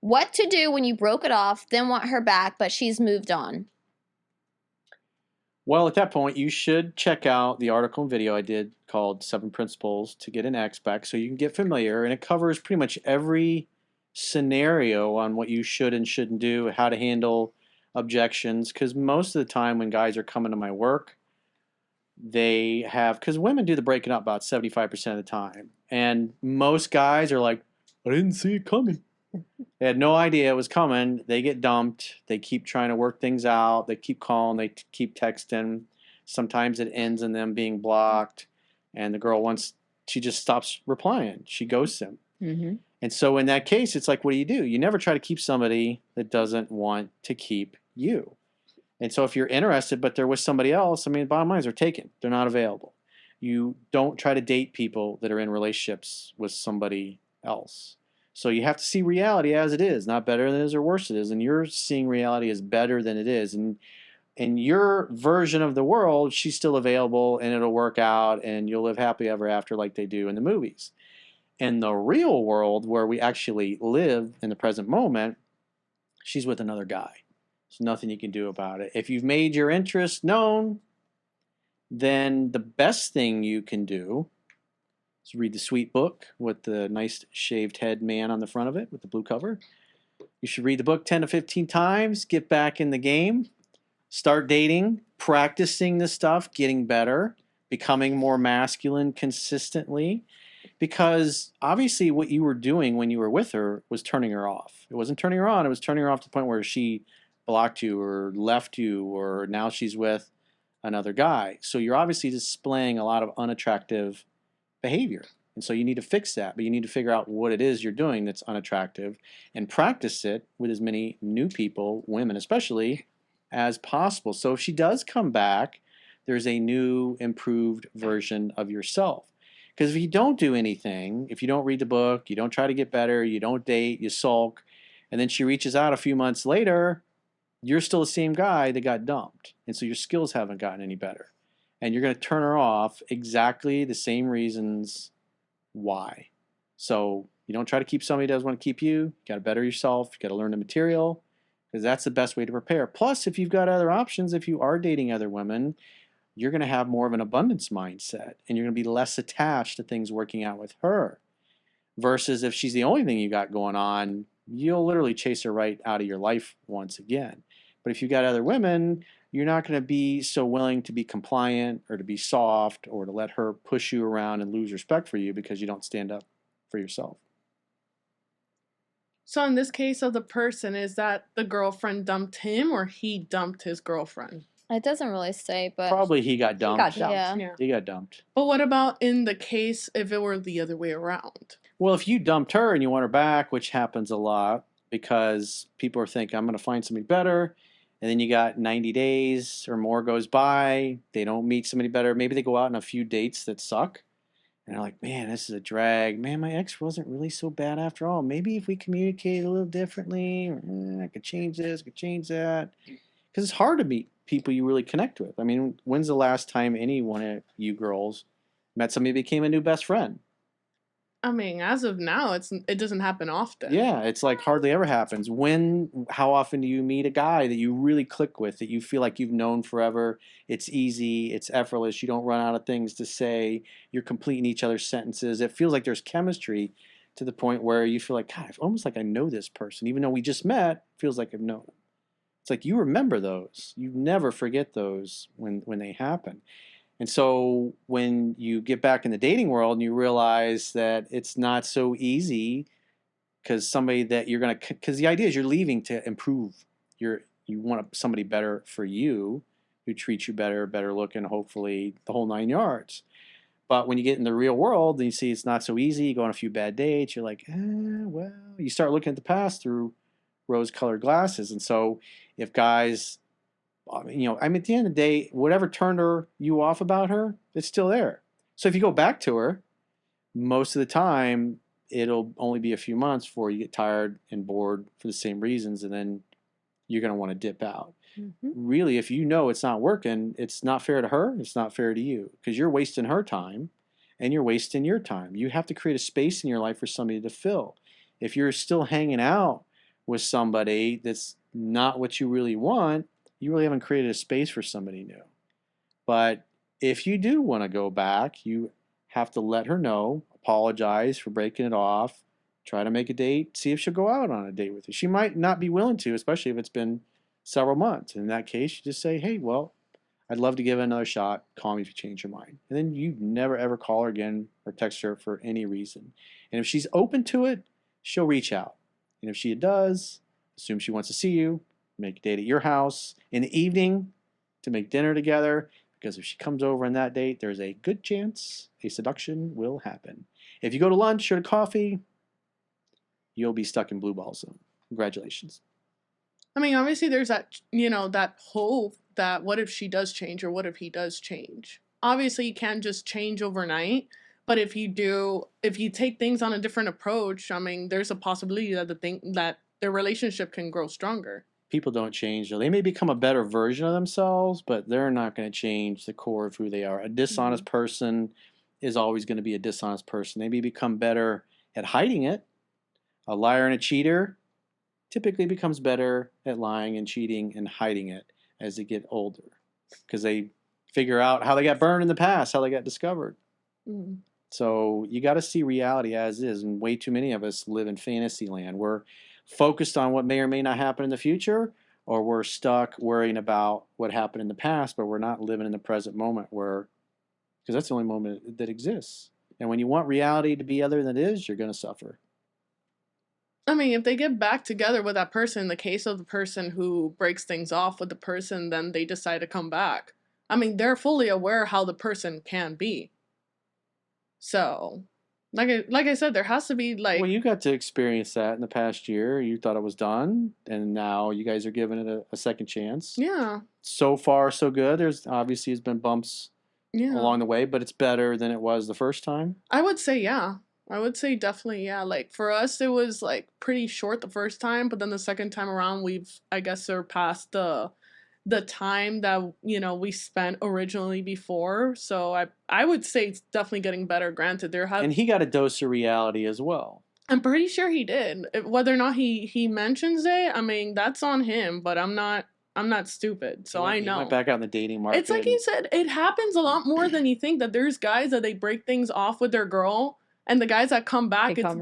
What to do when you broke it off, then want her back, but she's moved on? Well, at that point, you should check out the article and video I did called 7 Principles to Get an Ex Back so you can get familiar. And it covers pretty much every scenario on what you should and shouldn't do, how to handle objections. Because most of the time when guys are coming to my work, they have, because women do the breaking up about 75% of the time. And most guys are like, I didn't see it coming. They had no idea it was coming. They get dumped. They keep trying to work things out. They keep calling. They keep texting. Sometimes it ends in them being blocked. And the girl, once she just stops replying, she ghosts him. Mm-hmm. And so in that case, it's like, what do? You never try to keep somebody that doesn't want to keep you. And so if you're interested, but they're with somebody else, I mean, bottom line is they're taken. They're not available. You don't try to date people that are in relationships with somebody else. So you have to see reality as it is, not better than it is or worse it is. And you're seeing reality as better than it is. And in your version of the world, she's still available and it'll work out and you'll live happily ever after like they do in the movies. In the real world, where we actually live in the present moment, she's with another guy. There's nothing you can do about it. If you've made your interest known, then the best thing you can do is read the sweet book with the nice shaved head man on the front of it with the blue cover. You should read the book 10 to 15 times, get back in the game, start dating, practicing this stuff, getting better, becoming more masculine consistently. Because obviously what you were doing when you were with her was turning her off. It wasn't turning her on. It was turning her off to the point where she blocked you or left you or now she's with another guy. So you're obviously displaying a lot of unattractive behavior. And so you need to fix that. But you need to figure out what it is you're doing that's unattractive and practice it with as many new people, women especially, as possible. So if she does come back, there's a new, improved version of yourself. Because if you don't do anything, if you don't read the book, you don't try to get better, you don't date, you sulk, and then she reaches out a few months later, you're still the same guy that got dumped. And so your skills haven't gotten any better. And you're going to turn her off exactly the same reasons why. So you don't try to keep somebody that doesn't want to keep you. You got to better yourself. You got to learn the material because that's the best way to prepare. Plus, if you've got other options, if you are dating other women, you're going to have more of an abundance mindset and you're going to be less attached to things working out with her. Versus if she's the only thing you got going on, you'll literally chase her right out of your life once again. But if you've got other women, you're not going to be so willing to be compliant or to be soft or to let her push you around and lose respect for you because you don't stand up for yourself. So in this case of the person, is that the girlfriend dumped him or he dumped his girlfriend? It doesn't really say, but Probably he got dumped. He got dumped. Yeah. He got dumped. But what about in the case if it were the other way around? Well, if you dumped her and you want her back, which happens a lot because people are thinking, I'm going to find somebody better. And then you got 90 days or more goes by. They don't meet somebody better. Maybe they go out on a few dates that suck. And they're like, man, this is a drag. Man, my ex wasn't really so bad after all. Maybe if we communicate a little differently, I could change this, I could change that. Because it's hard to meet people you really connect with. I mean, when's the last time any one of you girls met somebody who became a new best friend? I mean, as of now, it doesn't happen often. Yeah, it's like hardly ever happens. How often do you meet a guy that you really click with, that you feel like you've known forever? It's easy, it's effortless, you don't run out of things to say, you're completing each other's sentences. It feels like there's chemistry to the point where you feel like, God, almost like I know this person. Even though we just met, it feels like I've known them. It's like you remember those. You never forget those when they happen. And so when you get back in the dating world and you realize that it's not so easy because somebody that you're going to, because the idea is you're leaving to improve. You want somebody better for you who treats you better, better looking, hopefully the whole 9 yards. But when you get in the real world and you see it's not so easy, you go on a few bad dates, you're like, well, you start looking at the past through rose-colored glasses. And so if guys, at the end of the day, whatever turned you off about her, it's still there. So if you go back to her, most of the time, it'll only be a few months before you get tired and bored for the same reasons, and then you're going to want to dip out. Mm-hmm. Really, if you know it's not working, it's not fair to her, it's not fair to you, because you're wasting her time, and you're wasting your time. You have to create a space in your life for somebody to fill. If you're still hanging out with somebody that's not what you really want, you really haven't created a space for somebody new. But if you do want to go back, you have to let her know, apologize for breaking it off, try to make a date, see if she'll go out on a date with you. She might not be willing to, especially if it's been several months. In that case, you just say, hey, well, I'd love to give it another shot. Call me if you change your mind. And then you never ever call her again or text her for any reason. And if she's open to it, she'll reach out. And if she does, assume she wants to see you, make a date at your house in the evening to make dinner together. Because if she comes over on that date, there's a good chance a seduction will happen. If you go to lunch or to coffee, you'll be stuck in blue ball zone. Congratulations. I mean, obviously there's that, you know, that hope that what if she does change or what if he does change? Obviously you can't just change overnight, but if you take things on a different approach, I mean, there's a possibility that their relationship can grow stronger. People don't change. They may become a better version of themselves, but they're not going to change the core of who they are. A dishonest person is always going to be a dishonest person. They may become better at hiding it. A liar and a cheater typically becomes better at lying and cheating and hiding it as they get older because they figure out how they got burned in the past, how they got discovered. Mm-hmm. So you got to see reality as is, and way too many of us live in fantasy land. We're focused on what may or may not happen in the future, or we're stuck worrying about what happened in the past, but we're not living in the present moment because that's the only moment that exists. And when you want reality to be other than it is, you're going to suffer. I mean, if they get back together with that person, in the case of the person who breaks things off with the person, then they decide to come back. I mean, they're fully aware how the person can be. So, like I said, there has to be like... Well, you got to experience that in the past year. You thought it was done, and now you guys are giving it a second chance. Yeah. So far, so good. There's obviously has been bumps along the way, but it's better than it was the first time. I would say, yeah. I would say definitely, yeah. Like, for us, it was, like, pretty short the first time, but then the second time around, we've, I guess, surpassed the time that, you know, we spent originally before. So I would say it's definitely getting better. Granted, and he got a dose of reality as well. I'm pretty sure he did. Whether or not he mentions it, I mean, that's on him, but I'm not stupid, so I know. He went back out in the dating market. It's like you said, it happens a lot more than you think, that there's guys that they break things off with their girl, and the guys that come back, it's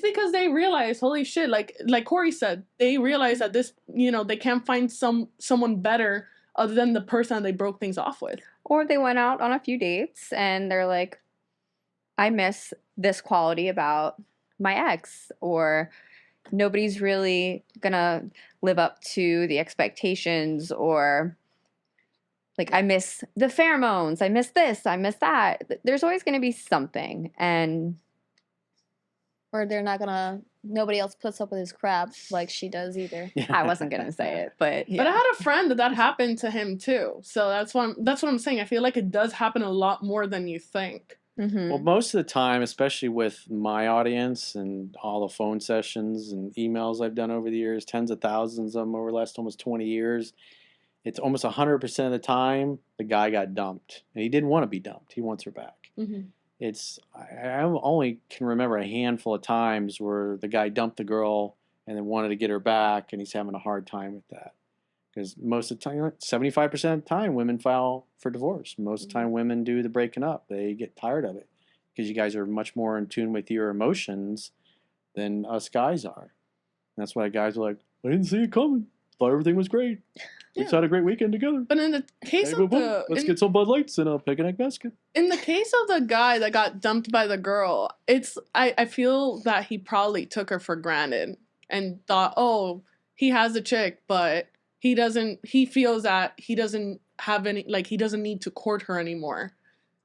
because they realize, holy shit, like Corey said, they realize that this, you know, they can't find someone better other than the person they broke things off with. Or they went out on a few dates and they're like, I miss this quality about my ex, or nobody's really gonna live up to the expectations, or like, I miss the pheromones, I miss this, I miss that. There's always gonna be something, and or nobody else puts up with his crap like she does either. I wasn't gonna say it, but yeah. But I had a friend that happened to him too, so that's what I'm saying. I feel like it does happen a lot more than you think. Mm-hmm. Well, most of the time, especially with my audience and all the phone sessions and emails I've done over the years, tens of thousands of them over the last almost 20 years, it's almost 100% of the time the guy got dumped. And he didn't want to be dumped. He wants her back. Mm-hmm. I only can remember a handful of times where the guy dumped the girl and then wanted to get her back, and he's having a hard time with that. Because most of the time, 75% of the time, women file for divorce. Most of the time, women do the breaking up. They get tired of it because you guys are much more in tune with your emotions than us guys are. And that's why guys are like, I didn't see it coming. Thought everything was great. We just had a great weekend together. But in the case of let's get some Bud Lights and a picnic basket. In the case of the guy that got dumped by the girl, I feel that he probably took her for granted and thought, oh, he has a chick, but he feels that he doesn't have any, like, he doesn't need to court her anymore.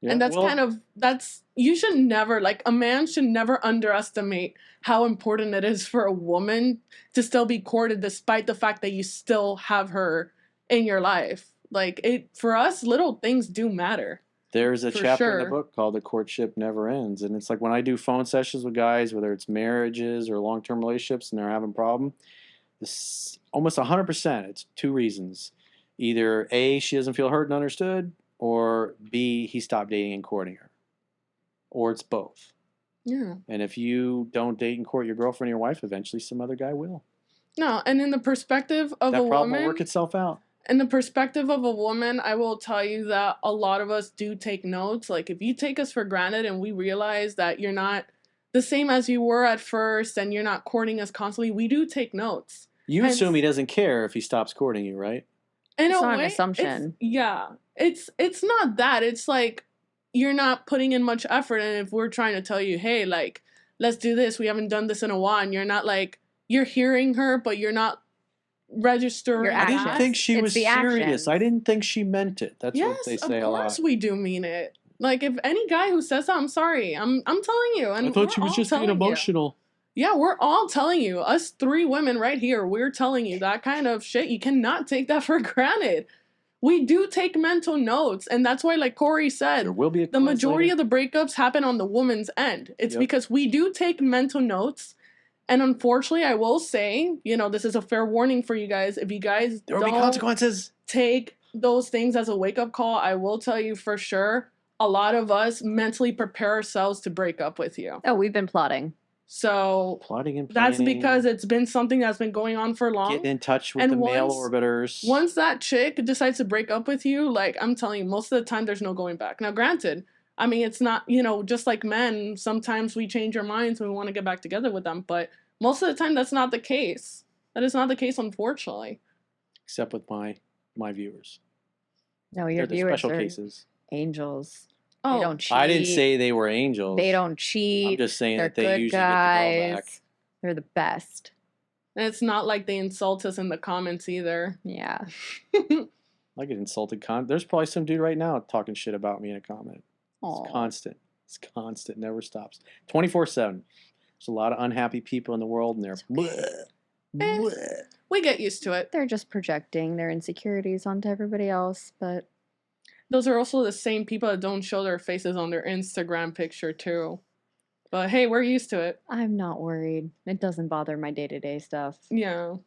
Yeah, and you should never, like, a man should never underestimate how important it is for a woman to still be courted despite the fact that you still have her in your life. Like, for us, little things do matter. There's a chapter in the book called The Courtship Never Ends. And it's like when I do phone sessions with guys, whether it's marriages or long-term relationships and they're having a problem, this almost 100%, it's two reasons. Either A, she doesn't feel heard and understood, or B, he stopped dating and courting her. Or it's both. Yeah. And if you don't date and court your girlfriend or your wife, eventually some other guy will. No, and in the perspective of That a problem will woman, work itself out. in the perspective of a woman, I will tell you that a lot of us do take notes. Like, if you take us for granted and we realize that you're not the same as you were at first and you're not courting us constantly, we do take notes. You Hence- assume he doesn't care if he stops courting you, right? In It's a not an way, assumption. It's not that. It's like you're not putting in much effort, and if we're trying to tell you, hey, like, let's do this, we haven't done this in a while, and you're not like, you're hearing her, but you're not registering. Your I didn't actions. think she It's was the serious. actions. I didn't think she meant it. That's Yes, what they of say a lot. course we do mean it. Like, if any guy who says that, I'm sorry. I'm telling you. And I thought she we're was all just being telling you. emotional. Yeah, we're all telling you. Us three women right here, we're telling you that kind of shit. You cannot take that for granted. We do take mental notes. And that's why, like Corey said, There will be a the majority of the breakups happen on the woman's end. It's Yep. because we do take mental notes. And unfortunately, I will say, this is a fair warning for you guys. If you guys There will be don't consequences. take those things as a wake-up call, I will tell you for sure, a lot of us mentally prepare ourselves to break up with you. Oh, we've been plotting. So Plotting and that's planning. because it's been something that's been going on for long. Getting in touch with And the male once- orbiters. Once that chick decides to break up with you, like, I'm telling you, most of the time there's no going back. Now, granted, I mean, it's not, just like men, sometimes we change our minds when we want to get back together with them, but most of the time that's not the case. That is not the case, unfortunately. Except with my viewers. No, They're your the viewers special are cases. angels. Oh, They don't cheat. I didn't say they were angels. They don't cheat. I'm just saying They're that they good usually guys. get the girl back. They're the best. and it's not like they insult us in the comments either. Yeah. I get insulted. There's probably some dude right now talking shit about me in a comment. Aw. It's constant. It's constant. Never stops. 24/7. There's a lot of unhappy people in the world, and they're bleh, bleh. We get used to it. They're just projecting their insecurities onto everybody else, but Those are also the same people that don't show their faces on their Instagram picture too. But hey, we're used to it. I'm not worried. It doesn't bother my day-to-day stuff. Yeah.